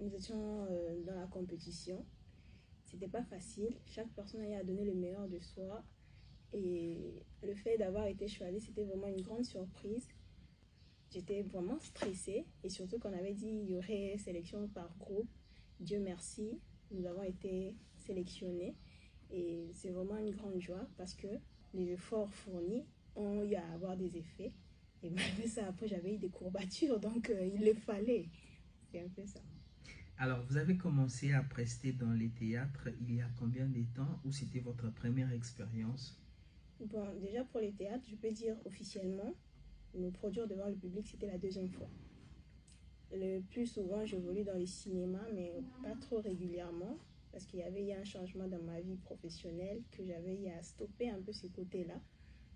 nous étions dans la compétition. C'était pas facile. Chaque personne a donné le meilleur de soi. Et le fait d'avoir été choisie, c'était vraiment une grande surprise. J'étais vraiment stressée. Et surtout qu'on avait dit qu'il y aurait sélection par groupe. Dieu merci, nous avons été sélectionnés. Et c'est vraiment une grande joie parce que les efforts fournis ont eu à avoir des effets. Et malgré ça, après, j'avais eu des courbatures, donc il le fallait. C'est un peu ça. Alors, vous avez commencé à prester dans les théâtres il y a combien de temps ou c'était votre première expérience? Bon, déjà pour les théâtres, je peux dire officiellement, me produire devant le public, c'était la deuxième fois. Le plus souvent, j'évolue dans les cinémas, mais pas trop régulièrement, parce qu'il y avait eu un changement dans ma vie professionnelle, que j'avais eu à stopper un peu ce côté-là.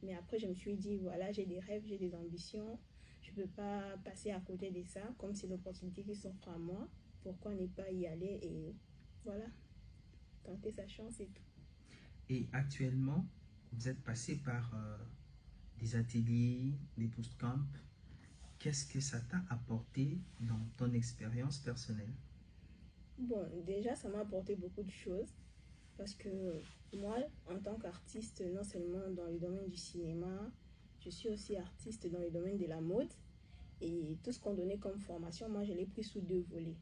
Mais après, je me suis dit, voilà, j'ai des rêves, j'ai des ambitions, je ne peux pas passer à côté de ça, comme c'est l'opportunité qui s'offre à moi. Pourquoi ne pas y aller et voilà, tenter sa chance et tout. Et actuellement, vous êtes passé par des ateliers, des bootcamps. Qu'est-ce que ça t'a apporté dans ton expérience personnelle? Bon, déjà, ça m'a apporté beaucoup de choses parce que moi, en tant qu'artiste, non seulement dans le domaine du cinéma, je suis aussi artiste dans le domaine de la mode. Et tout ce qu'on donnait comme formation, moi, je l'ai pris sous deux volets.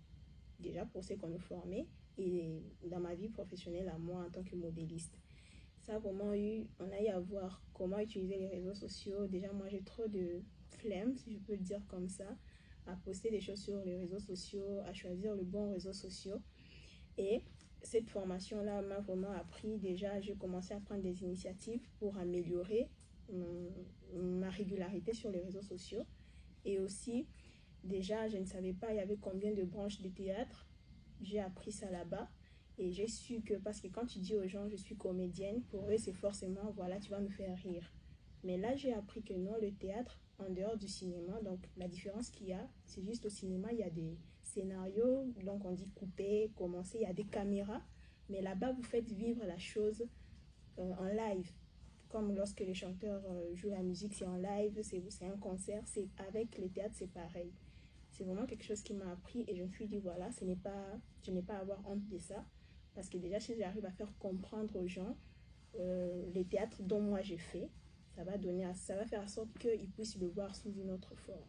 Déjà pour ceux qu'on nous formait et dans ma vie professionnelle à moi en tant que modéliste. Ça a vraiment eu, on a eu à voir comment utiliser les réseaux sociaux. Déjà, moi, j'ai trop de flemme, si je peux le dire comme ça, à poster des choses sur les réseaux sociaux, à choisir le bon réseau social. Et cette formation-là m'a vraiment appris. Déjà, j'ai commencé à prendre des initiatives pour améliorer ma régularité sur les réseaux sociaux. Et aussi, déjà, je ne savais pas il y avait combien de branches de théâtre. J'ai appris ça là-bas. Et j'ai su que, parce que quand tu dis aux gens, je suis comédienne, pour eux, c'est forcément, voilà, tu vas me faire rire. Mais là, j'ai appris que non, le théâtre, en dehors du cinéma, donc la différence qu'il y a, c'est juste au cinéma, il y a des scénarios, donc on dit couper, commencer, il y a des caméras. Mais là-bas, vous faites vivre la chose en live. Comme lorsque les chanteurs jouent la musique, c'est en live, c'est un concert, c'est avec les théâtres, c'est pareil. C'est vraiment quelque chose qui m'a appris et je me suis dit, voilà, je n'ai pas à avoir honte de ça. Parce que déjà, si j'arrive à faire comprendre aux gens les théâtres dont moi j'ai fait, ça va faire en sorte qu'ils puissent le voir sous une autre forme.